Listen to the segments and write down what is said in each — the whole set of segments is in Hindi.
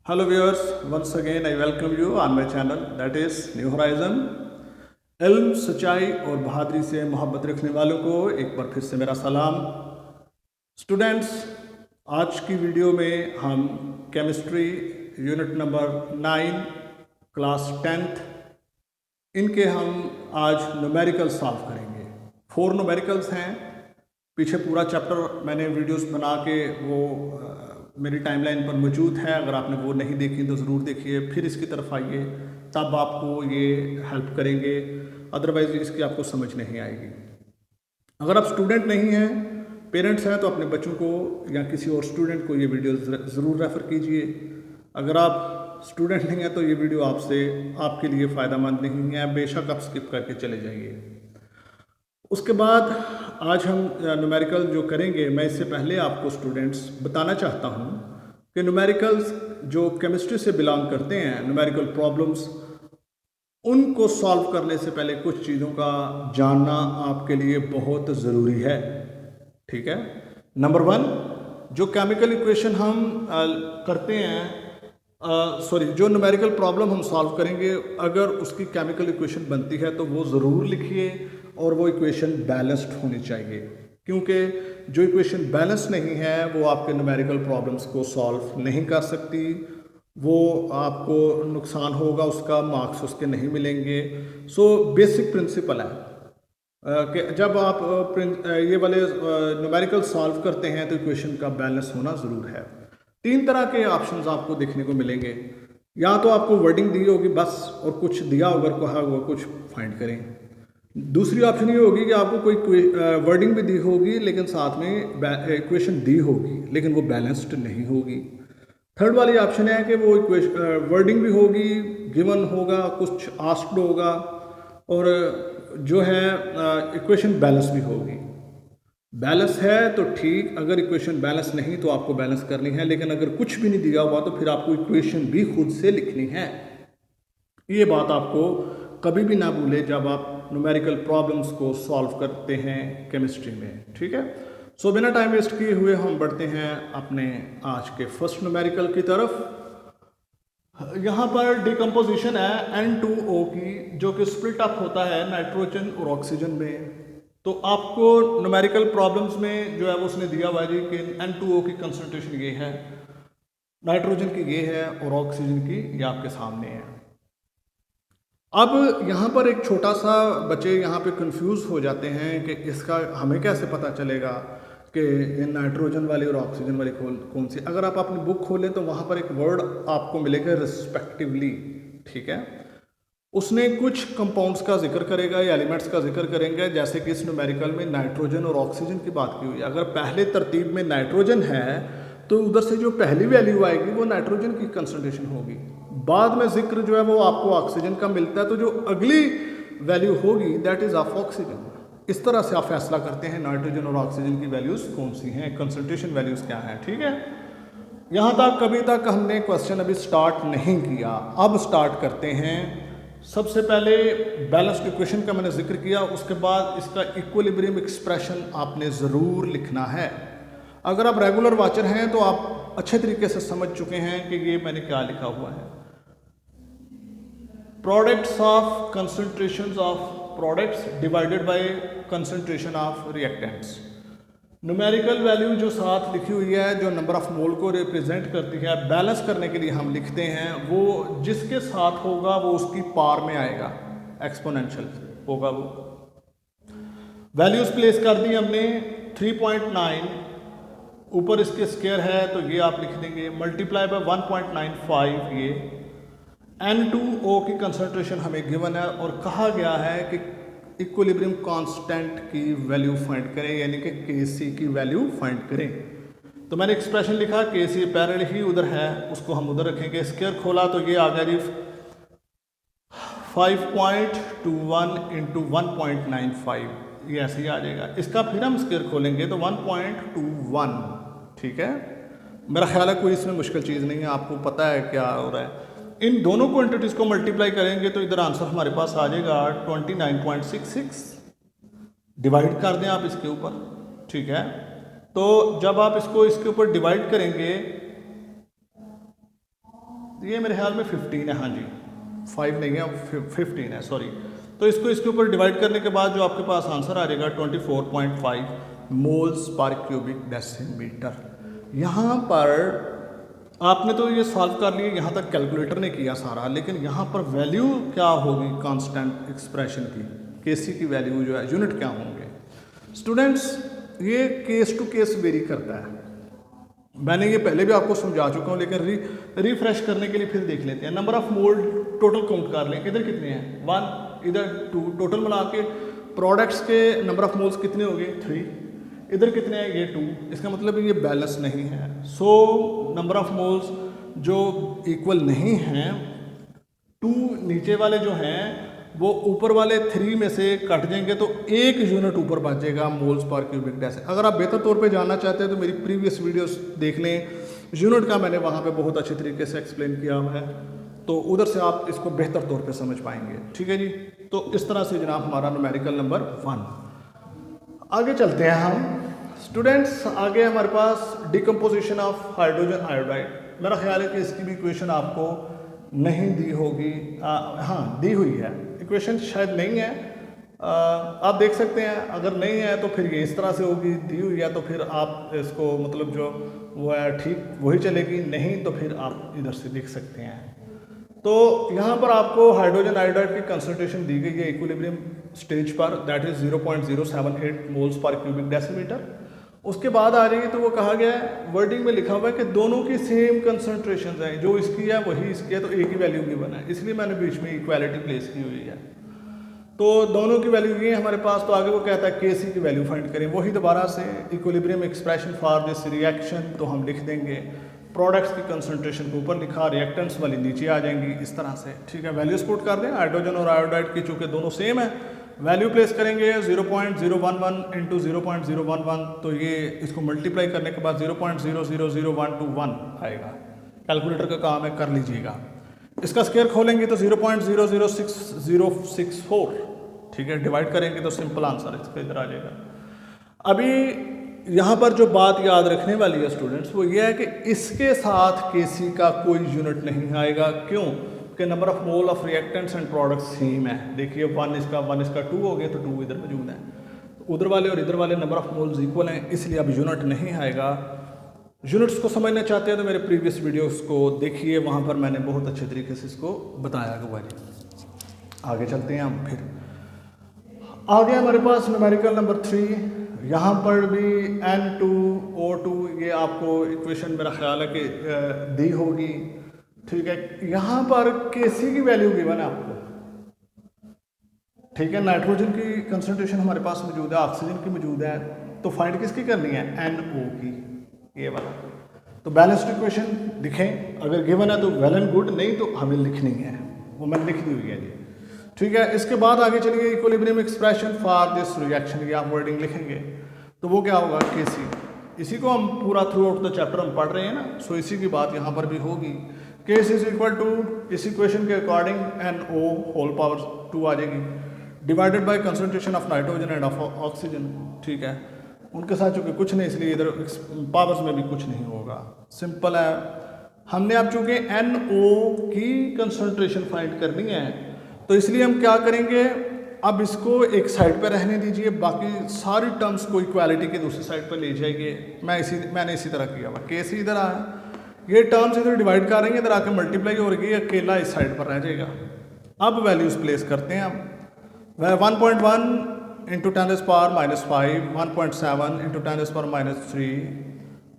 Hello viewers, once again I welcome you on my channel that is New Horizon। इल्म, सच्चाई और बहादुरी से मोहब्बत रखने वालों को एक बार फिर से मेरा सलाम। स्टूडेंट्स, आज की वीडियो में हम chemistry unit number 9 class 10th इनके हम आज न्यूमेरिकल सॉल्व करेंगे। 4 न्यूमेरिकल्स हैं। पीछे पूरा चैप्टर मैंने वीडियोस बना के वो मेरी टाइमलाइन पर मौजूद है। अगर आपने वो नहीं देखी तो ज़रूर देखिए, फिर इसकी तरफ आइए, तब आपको ये हेल्प करेंगे, अदरवाइज़ इसकी आपको समझ नहीं आएगी। अगर आप स्टूडेंट नहीं हैं, पेरेंट्स हैं, तो अपने बच्चों को या किसी और स्टूडेंट को ये वीडियो ज़रूर रेफ़र कीजिए। अगर आप स्टूडेंट नहीं हैं तो ये वीडियो आपके लिए फ़ायदेमंद नहीं है, बेशक आप स्किप करके चले जाइए। उसके बाद आज हम न्यूमेरिकल जो करेंगे, मैं इससे पहले आपको स्टूडेंट्स बताना चाहता हूँ कि न्यूमेरिकल्स जो केमिस्ट्री से बिलोंग करते हैं, न्यूमेरिकल प्रॉब्लम्स, उनको सॉल्व करने से पहले कुछ चीज़ों का जानना आपके लिए बहुत ज़रूरी है। ठीक है। नंबर 1, जो केमिकल इक्वेशन हम करते हैं, जो न्यूमेरिकल प्रॉब्लम हम सॉल्व करेंगे, अगर उसकी केमिकल इक्वेशन बनती है तो वो ज़रूर लिखिए और वो इक्वेशन बैलेंस्ड होनी चाहिए, क्योंकि जो इक्वेशन बैलेंस नहीं है वो आपके न्यूमेरिकल प्रॉब्लम्स को सॉल्व नहीं कर सकती। वो आपको नुकसान होगा, उसका मार्क्स उसके नहीं मिलेंगे। सो बेसिक प्रिंसिपल है कि जब आप ये वाले न्यूमेरिकल सॉल्व करते हैं तो इक्वेशन का बैलेंस होना ज़रूर है। 3 तरह के ऑप्शंस आपको देखने को मिलेंगे। या तो आपको वर्डिंग दी होगी बस, और कुछ दिया होगा, कहा हुआ कुछ फाइंड करें। दूसरी ऑप्शन ये होगी कि आपको कोई वर्डिंग भी दी होगी लेकिन साथ में इक्वेशन दी होगी लेकिन वो बैलेंस्ड नहीं होगी। थर्ड वाली ऑप्शन है कि वो वर्डिंग भी होगी, गिवन होगा, कुछ आस्क्ड होगा, और जो है इक्वेशन बैलेंस भी होगी। बैलेंस है तो ठीक, अगर इक्वेशन बैलेंस नहीं तो आपको बैलेंस करनी है, लेकिन अगर कुछ भी नहीं दिया हुआ तो फिर आपको इक्वेशन भी खुद से लिखनी है। ये बात आपको कभी भी ना भूले जब आप न्यूमेरिकल प्रॉब्लम्स को सॉल्व करते हैं केमिस्ट्री में। ठीक है। सो बिना टाइम वेस्ट किए हुए हम बढ़ते हैं अपने आज के फर्स्ट न्यूमेरिकल की तरफ। यहाँ पर डिकम्पोजिशन है N2O की, जो कि स्प्लिट अप होता है नाइट्रोजन और ऑक्सीजन में। तो आपको न्यूमेरिकल प्रॉब्लम्स में जो है वो उसने दिया हुआ है जी कि N2O की कंसंट्रेशन ये है, नाइट्रोजन की ये है, और ऑक्सीजन की ये आपके सामने है। अब यहाँ पर एक छोटा सा बच्चे यहाँ पे कंफ्यूज हो जाते हैं कि इसका हमें कैसे पता चलेगा कि ये नाइट्रोजन वाली और ऑक्सीजन वाली कौन सी। अगर आप अपनी बुक खोलें तो वहाँ पर एक वर्ड आपको मिलेगा रिस्पेक्टिवली। ठीक है। उसने कुछ कंपाउंड्स का जिक्र करेगा या एलिमेंट्स का जिक्र करेंगे, जैसे कि इस न्यूमेरिकल में नाइट्रोजन और ऑक्सीजन की बात की हुई है। अगर पहले तरतीब में नाइट्रोजन है तो उधर से जो पहली वैल्यू आएगी वो नाइट्रोजन की कंसंट्रेशन होगी। बाद में जिक्र जो है वो आपको ऑक्सीजन का मिलता है, तो जो अगली वैल्यू होगी दैट इज ऑफ ऑक्सीजन। इस तरह से आप फैसला करते हैं नाइट्रोजन और ऑक्सीजन की वैल्यूज कौन सी हैं, कंसंट्रेशन वैल्यूज क्या हैं। ठीक है। यहाँ तक कभी तक हमने क्वेश्चन अभी स्टार्ट नहीं किया, अब स्टार्ट करते हैं। सबसे पहले बैलेंस्ड इक्वेशन का मैंने जिक्र किया, उसके बाद इसका इक्विलिब्रियम एक्सप्रेशन आपने ज़रूर लिखना है। अगर आप रेगुलर वाचर हैं तो आप अच्छे तरीके से समझ चुके हैं कि ये मैंने क्या लिखा हुआ है। Products of concentrations of products divided by concentration of reactants. Numerical value जो साथ लिखी हुई है, जो नंबर ऑफ मोल को रिप्रेजेंट करती है, बैलेंस करने के लिए हम लिखते हैं, वो जिसके साथ होगा वो उसकी पार में आएगा, एक्सपोनेंशियल होगा वो। वैल्यूज प्लेस कर दी हमने। 3.9 ऊपर इसके स्क्वायर है तो ये आप लिख देंगे, मल्टीप्लाई बाय 1.95 ये। N2O की कंसंट्रेशन हमें गिवन है और कहा गया है कि इक्विलिब्रियम कांस्टेंट की वैल्यू फाइंड करें, यानी कि Kc की वैल्यू फाइंड करें। तो मैंने एक्सप्रेशन लिखा, Kc पैरेलल ही उधर है, उसको हम उधर रखेंगे। स्क्वायर खोला तो ये आ गया जी 5.21 इंटू 1.95, ये ऐसे ही आ जाएगा। इसका फिर हम स्क्वायर खोलेंगे तो 1.21। ठीक है। मेरा ख्याल है कोई इसमें मुश्किल चीज़ नहीं है, आपको पता है क्या हो रहा है। इन दोनों क्वांटिटीज़ को मल्टीप्लाई करेंगे तो इधर आंसर हमारे पास आ जाएगा 29.66। डिवाइड कर दें आप इसके ऊपर। ठीक है। तो जब आप इसको इसके ऊपर डिवाइड करेंगे ये मेरे ख्याल में 15 है, हाँ जी 5 नहीं है 15 है, सॉरी। तो इसको इसके ऊपर डिवाइड करने के बाद जो आपके पास आंसर आ जाएगा 24.5 मोल्स पर क्यूबिक डेसीमीटर। यहाँ पर आपने तो ये सॉल्व कर लिए, यहाँ तक कैलकुलेटर ने किया सारा, लेकिन यहाँ पर वैल्यू क्या होगी कांस्टेंट एक्सप्रेशन की, केसी की वैल्यू जो है यूनिट क्या होंगे। स्टूडेंट्स ये केस टू केस वेरी करता है, मैंने ये पहले भी आपको समझा चुका हूँ, लेकिन रिफ्रेश करने के लिए फिर देख लेते हैं। Number of mole total count कर लें, इधर कितने हैं 1, इधर 2, टोटल मिला के प्रोडक्ट्स के नंबर ऑफ मोल्स कितने हो गए 3, इधर कितने हैं ये 2, इसका मतलब ये बैलेंस नहीं है। सो नंबर ऑफ मोल्स जो इक्वल नहीं हैं, 2 नीचे वाले जो हैं वो ऊपर वाले 3 में से कट जाएंगे तो 1 यूनिट ऊपर बचेगा मोल्स पर क्यूबिक डेसीमीटर। अगर आप बेहतर तौर पे जानना चाहते हैं तो मेरी प्रीवियस वीडियोस देख लें, यूनिट का मैंने वहाँ पे बहुत अच्छे तरीके से एक्सप्लेन किया हुआ है, तो उधर से आप इसको बेहतर तौर पे समझ पाएंगे। ठीक है जी, तो इस तरह से जनाब हमारा न्यूमेरिकल नंबर 1। आगे चलते हैं हम स्टूडेंट्स। आगे हमारे पास डिकम्पोजिशन ऑफ हाइड्रोजन आयोडाइड। मेरा ख्याल है कि इसकी भी इक्वेशन आपको नहीं दी होगी, हाँ दी हुई है, इक्वेशन शायद नहीं है, आप देख सकते हैं। अगर नहीं है तो फिर ये इस तरह से होगी, दी हुई है तो फिर आप इसको मतलब जो वो है ठीक वही चलेगी, नहीं तो फिर आप इधर से देख सकते हैं। तो यहाँ पर आपको हाइड्रोजन आयोडाइड की कंसंट्रेशन दी गई है इक्विलिब्रियम स्टेज पर, that is 0.078 moles per cubic decimetre. उसके बाद आ रही है तो वो कहा गया है, वर्डिंग में लिखा हुआ है कि दोनों की सेम कंसंट्रेशन है, जो इसकी है वही इसकी है, तो एक ही वैल्यू गिवन है, इसलिए मैंने बीच में इक्वालिटी प्लेस की हुई है। तो दोनों की वैल्यू ये है हमारे पास, तो आगे वो कहता है केसी की वैल्यू फाइंड करें। वही दोबारा से equilibrium expression for this reaction, तो हम लिख देंगे प्रोडक्ट्स की कंसंट्रेशन को ऊपर लिखा, रिएक्टेंट्स वाली नीचे आ जाएंगी इस तरह से। ठीक है, वैल्यूज पुट कर दें, हाइड्रोजन और आयोडाइड की चूँकि दोनों सेम है, वैल्यू प्लेस करेंगे 0.011 इंटू 0.011, तो ये इसको मल्टीप्लाई करने के बाद 0.000121 आएगा। कैलकुलेटर का काम है, कर लीजिएगा। इसका स्क्वायर खोलेंगे तो 0.006064। ठीक है, डिवाइड करेंगे तो सिंपल आंसर इसका इधर आ जाएगा। अभी यहाँ पर जो बात याद रखने वाली है स्टूडेंट्स, वो ये है कि इसके साथ केसी का कोई यूनिट नहीं आएगा। क्यों? कि number of mole of reactants and products same है। देखिए 1 इसका 2 हो गया, तो 2 इधर मौजूद है, तो उधर वाले और इधर वाले नंबर ऑफ मोल्स इक्वल हैं, इसलिए अब यूनिट नहीं आएगा। यूनिट्स को समझना चाहते हैं तो मेरे प्रीवियस वीडियोस को देखिए, वहाँ पर मैंने बहुत अच्छे तरीके से इसको बताया हुआ है। आगे चलते हैं हम, फिर आगे हमारे पास न्यूमेरिकल नंबर 3। यहाँ पर भी N2O2 ये आपको इक्वेशन मेरा ख्याल है कि दी होगी। ठीक है, यहाँ पर केसी की वैल्यू गिवन है आपको। ठीक है, नाइट्रोजन की कंसंट्रेशन हमारे पास मौजूद है, ऑक्सीजन की मौजूद है, तो फाइंड किसकी करनी है? NO की, ये वाला। तो बैलेंस्ड इक्वेशन लिखें, अगर गिवन है तो वेल एंड गुड, नहीं तो हमें लिखनी है, वो मैंने लिख दी हुई है जी। ठीक है, इसके बाद आगे चलिए equilibrium expression for this reaction की आप वर्डिंग लिखेंगे, तो वो क्या होगा? केसी। इसी को हम पूरा थ्रू आउट द चैप्टर हम पढ़ रहे हैं ना, सो इसी की बात यहाँ पर भी होगी। केस इज इक्वल टू, इस इक्वेशन के अकॉर्डिंग NO होल पावर 2 आ जाएगी, divided by concentration of nitrogen end of oxygen. ठीक है, उनके साथ चूँकि कुछ नहीं, इसलिए इधर पावर्स में भी कुछ नहीं होगा, सिंपल है। हमने अब चूँकि NO की कंसंट्रेशन फाइंड करनी है, तो इसलिए हम क्या करेंगे, अब इसको एक साइड पर रहने दीजिए, बाकी सारी टर्म्स को इक्वालिटी के दूसरी साइड पर ले जाएंगे। मैंने इसी तरह किया हुआ, केस इधर आया, ये टर्म्स इधर डिवाइड कर रहेंगे, इधर आके मल्टीप्लाई हो रही है, अकेला इस साइड पर रह जाएगा। अब वैल्यूज प्लेस करते हैं हम, वह 1.1 इंटू 10⁻⁻5, 1.7 इंटू 10⁻⁻3,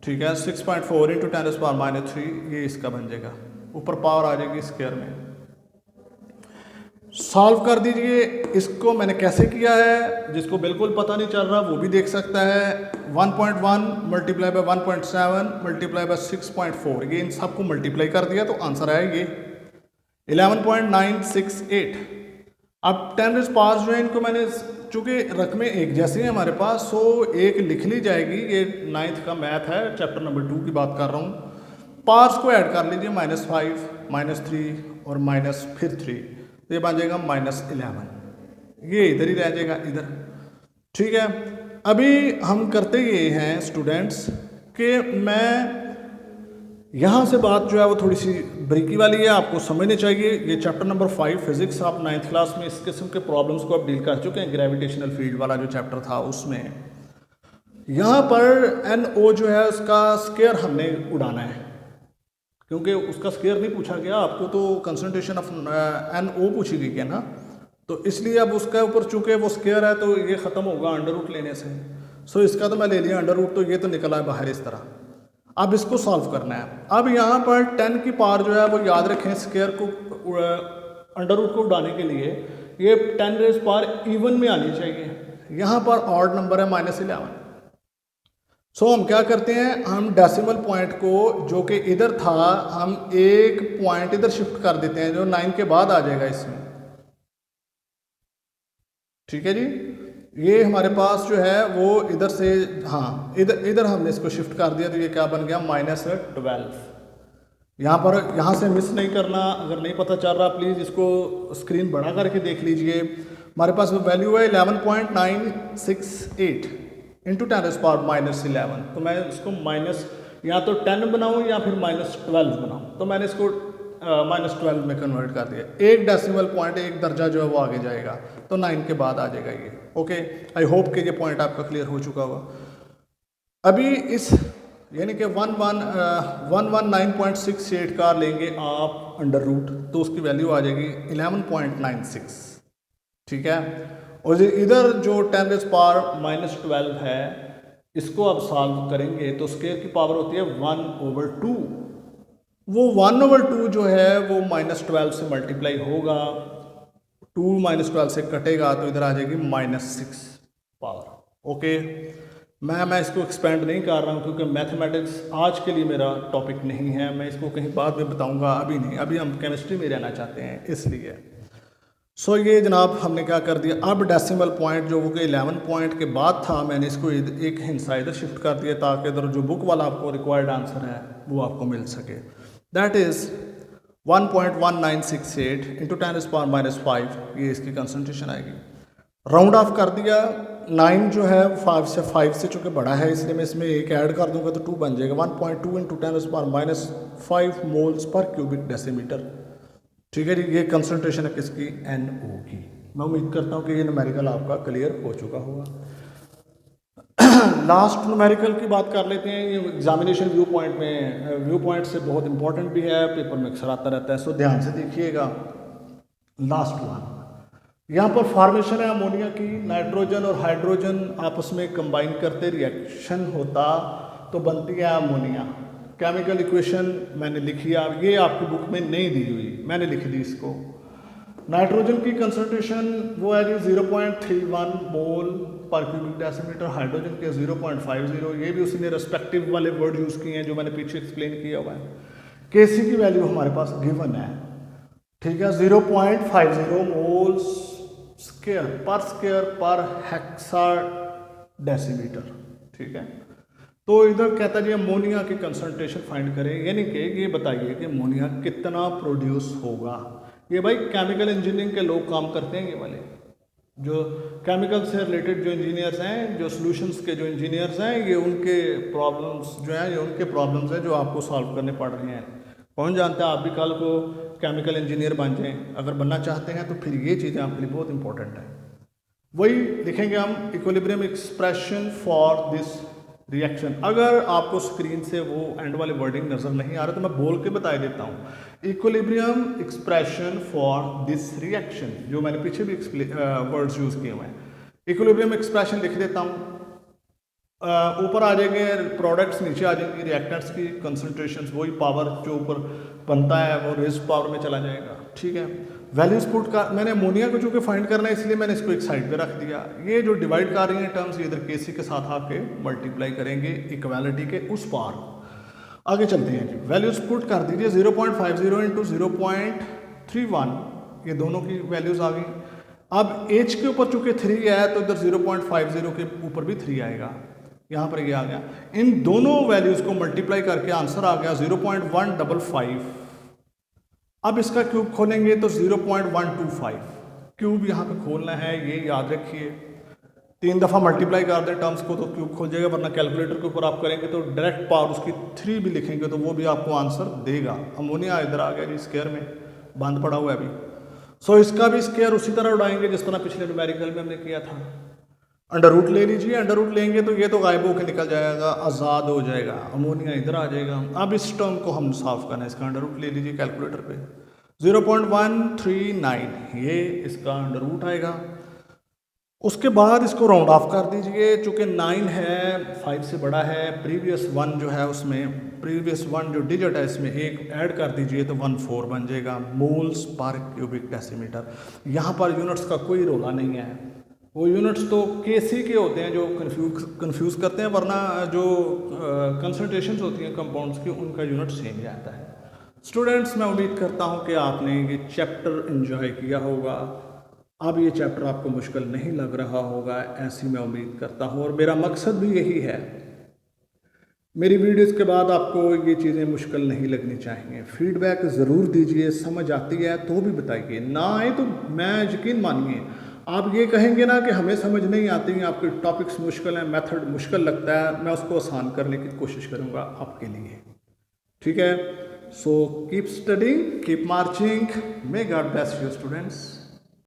ठीक है, 6.4 इंटू 10⁻⁻3, ये इसका बन जाएगा, ऊपर पावर आ जाएगी स्क्वायर में। सॉल्व कर दीजिए। इसको मैंने कैसे किया है, जिसको बिल्कुल पता नहीं चल रहा वो भी देख सकता है। 1.1 मल्टीप्लाई बाय 1.7 मल्टीप्लाई बाय 6.4, ये इन सबको मल्टीप्लाई कर दिया तो आंसर आया ये 11.968। अब 10 पास जो है, इनको मैंने चूँकि रकमें एक जैसे हैं हमारे पास, सो एक लिख ली जाएगी। ये 9th का मैथ है, चैप्टर नंबर 2 की बात कर रहा हूँ। पार्ट्स को ऐड कर लीजिए, -5 -3 और फिर 3, तो ये बन जाएगा -11, ये इधर ही रह जाएगा इधर। ठीक है, अभी हम करते ये हैं स्टूडेंट्स कि मैं यहाँ से बात जो है वो थोड़ी सी ब्रिकी वाली है, आपको समझनी चाहिए। ये चैप्टर नंबर 5 फिजिक्स, आप 9th क्लास में इस किस्म के प्रॉब्लम्स को आप डील कर चुके हैं। ग्रेविटेशनल फील्ड वाला जो चैप्टर था उसमें यहाँ पर NO जो है उसका स्केयर हमने उड़ाना है, क्योंकि उसका स्केयर नहीं पूछा गया आपको, तो कंसंट्रेशन ऑफ NO पूछी गई है ना, तो इसलिए अब उसके ऊपर चूंकि वो स्केयर है तो ये ख़त्म होगा अंडर रूट लेने से। सो इसका तो मैं ले लिया अंडर रूट, तो ये तो निकला है बाहर इस तरह। अब इसको सॉल्व करना है। अब यहाँ पर 10 की पावर जो है वो याद रखें, स्केयर को अंडर रूट को उड़ाने के लिए ये 10 रेज़ पावर इवन में आनी चाहिए। यहाँ पर ऑड नंबर है -11। सो हम क्या करते हैं, हम डेसिमल पॉइंट को जो कि इधर था हम एक पॉइंट इधर शिफ्ट कर देते हैं, जो 9 के बाद आ जाएगा इसमें। ठीक है जी, ये हमारे पास जो है वो इधर से, हाँ इधर हमने इसको शिफ्ट कर दिया, तो ये क्या बन गया -12। यहाँ पर यहाँ से मिस नहीं करना। अगर नहीं पता चल रहा प्लीज़ इसको स्क्रीन बड़ा करके देख लीजिए। हमारे पास वो वैल्यू है 11.968 इंटू 10 पावर -11। तो मैं इसको माइनस या तो 10 बनाऊँ या फिर -12 बनाऊँ, तो मैंने इसको -12 में कन्वर्ट कर दिया। एक डेसिमल पॉइंट, एक दर्जा जो है वो आगे जाएगा, तो 9 के बाद आ जाएगा ये। ओके, आई होप कि ये पॉइंट आपका क्लियर हो चुका होगा। अभी इस यानी कि 119.68 का लेंगे आप अंडर रूट, तो उसकी वैल्यू आ जाएगी 11.96। ठीक है, और इधर जो 10 पावर -12 है, इसको आप सॉल्व करेंगे तो स्क्वायर की पावर होती है 1/2। वो 1/2 जो है वो -12 से मल्टीप्लाई होगा, 2 -12 से कटेगा तो इधर आ जाएगी -6 पावर। ओके, मैं इसको एक्सपेंड नहीं कर रहा हूँ क्योंकि मैथमेटिक्स आज के लिए मेरा टॉपिक नहीं है। मैं इसको कहीं बाद में बताऊँगा, अभी नहीं, अभी हम केमिस्ट्री में रहना चाहते हैं इसलिए। सो ये जनाब हमने क्या कर दिया, अब डेसिमल पॉइंट जो वो कि 11 पॉइंट के बाद था, मैंने इसको एक हिस्सा इधर शिफ्ट कर दिया ताकि इधर जो बुक वाला आपको रिक्वायर्ड आंसर है वो आपको मिल सके। दैट इज़ 1.1968 इंटू 10 पावर -5, ये इसकी कंसंट्रेशन आएगी। राउंड ऑफ कर दिया, 9 जो है 5 से चूँकि बड़ा है इसलिए मैं इसमें एक ऐड कर दूंगा तो 2 बन जाएगा। 1.2 into 10 power -5 moles per cubic decimetre. ठीक है जी, ये कंसंट्रेशन है किसकी, NO की। मैं उम्मीद करता हूँ कि ये न्यूमेरिकल आपका क्लियर हो चुका होगा। लास्ट न्यूमेरिकल की बात कर लेते हैं। ये एग्जामिनेशन व्यू पॉइंट से बहुत इंपॉर्टेंट भी है, पेपर में अक्सर आता रहता है, सो ध्यान से देखिएगा। लास्ट वन, यहाँ पर फॉर्मेशन है अमोनिया की। नाइट्रोजन और हाइड्रोजन आपस में कंबाइन करते रिएक्शन होता तो बनती है अमोनिया। केमिकल इक्वेशन मैंने लिखी है, ये आपकी बुक में नहीं दी हुई, मैंने लिख दी इसको। नाइट्रोजन की कंसंट्रेशन वो है जी 0.31 मोल पर क्यूबिक डेसीमीटर, हाइड्रोजन के 0.50। ये भी उसी ने रेस्पेक्टिव वाले वर्ड यूज़ किए हैं जो मैंने पीछे एक्सप्लेन किया हुआ है। Kc की वैल्यू हमारे पास गिवन है, ठीक है, 0.50 मोल्स स्क्वायर पर हेक्सा डेसीमीटर। ठीक है, तो इधर कहता है जी अमोनिया की कंसंट्रेशन फाइंड करें, यानी कि ये बताइए कि अमोनिया कितना प्रोड्यूस होगा। ये भाई केमिकल इंजीनियरिंग के लोग काम करते हैं, ये वाले जो केमिकल से रिलेटेड जो इंजीनियर्स हैं, जो सॉल्यूशंस के जो इंजीनियर्स हैं, ये उनके प्रॉब्लम्स जो हैं, ये उनके प्रॉब्लम्स हैं जो आपको सॉल्व करने पड़ रहे हैं। कौन जानता है आप भी कल को केमिकल इंजीनियर बन जाएं। अगर बनना चाहते हैं तो फिर ये चीज़ें आपके लिए बहुत इंपॉर्टेंट है। वही लिखेंगे हम, equilibrium expression for this reaction. अगर आपको स्क्रीन से वो एंड वाले वर्डिंग नज़र नहीं आ रहा तो मैं बोल के बता देता हूँ। Equilibrium expression for this reaction, जो मैंने पीछे भी वर्ड्स यूज़ किए हुए हैं। इक्विलिब्रियम एक्सप्रेशन लिख देता हूँ, ऊपर आ जाएंगे प्रोडक्ट्स, नीचे आ जाएंगी रिएक्टेंट्स की कंसंट्रेशंस। वही पावर जो ऊपर बनता है वो रेज़्ड पावर में चला जाएगा। ठीक है, वैल्यूज पुट का मैंने अमोनिया को चूँकि फाइंड करना है इसलिए मैंने इसको एक साइड पे रख दिया। ये जो डिवाइड कर रही हैं टर्म्स, ये इधर Kc के साथ आके मल्टीप्लाई करेंगे इक्वालिटी के उस पार। आगे चलते हैं जी, वैल्यूज पुट कर दीजिए 0.50 इंटू 0.31, ये दोनों की वैल्यूज आ गई। अब H के ऊपर चूँकि 3 है तो इधर 0.50 के ऊपर भी 3 आएगा, यहाँ पर ये आ गया। इन दोनों वैल्यूज को मल्टीप्लाई करके आंसर आ गया 0.155। अब इसका क्यूब खोलेंगे तो 0.125 क्यूब यहाँ पे खोलना है, ये याद रखिए। 3 दफ़ा मल्टीप्लाई कर दें टर्म्स को तो क्यूब खोल जाएगा, वरना कैलकुलेटर के ऊपर आप करेंगे तो डायरेक्ट पावर उसकी 3 भी लिखेंगे तो वो भी आपको आंसर देगा। अमोनिया इधर आ गया जी स्क्वायर में, बंद पड़ा हुआ है अभी। सो इसका भी स्क्वायर उसी तरह उड़ाएंगे जिस तरह पिछले न्यूमेरिकल में हमने किया था। अंडर रूट ले लीजिए, अंडर रूट लेंगे तो ये तो गायब होकर निकल जाएगा, आज़ाद हो जाएगा, अमोनिया इधर आ जाएगा। अब इस टर्म को हम साफ करना है, इसका अंडर रूट ले लीजिए कैलकुलेटर पे, 0.139 ये इसका अंडर रूट आएगा। उसके बाद इसको राउंड ऑफ कर दीजिए, चूँकि 9 है 5 से बड़ा है, प्रीवियस 1 जो है उसमें प्रीवियस 1 जो डिजिट है इसमें एक ऐड कर दीजिए तो 14 बन जाएगा मोल्स पर क्यूबिक डेसीमीटर। यहाँ पर यूनिट्स का कोई रोला नहीं है, वो यूनिट्स तो केसी के होते हैं जो कंफ्यूज करते हैं, वरना जो कंसंट्रेशंस होती हैं कंपाउंड्स की उनका यूनिट सेम ही आता है। स्टूडेंट्स, मैं उम्मीद करता हूँ कि आपने ये चैप्टर एंजॉय किया होगा। अब ये चैप्टर आपको मुश्किल नहीं लग रहा होगा, ऐसी मैं उम्मीद करता हूँ, और मेरा मकसद भी यही है। मेरी वीडियोस के बाद आपको ये चीज़ें मुश्किल नहीं लगनी चाहिए। फीडबैक ज़रूर दीजिए, समझ आती है तो भी बताइए, ना आए तो मैं यकीन मानिए आप ये कहेंगे ना कि हमें समझ नहीं आती, आपके टॉपिक्स मुश्किल हैं, मेथड मुश्किल लगता है, मैं उसको आसान करने की कोशिश करूँगा आपके लिए। ठीक है, so keep studying, keep marching, may God bless you students.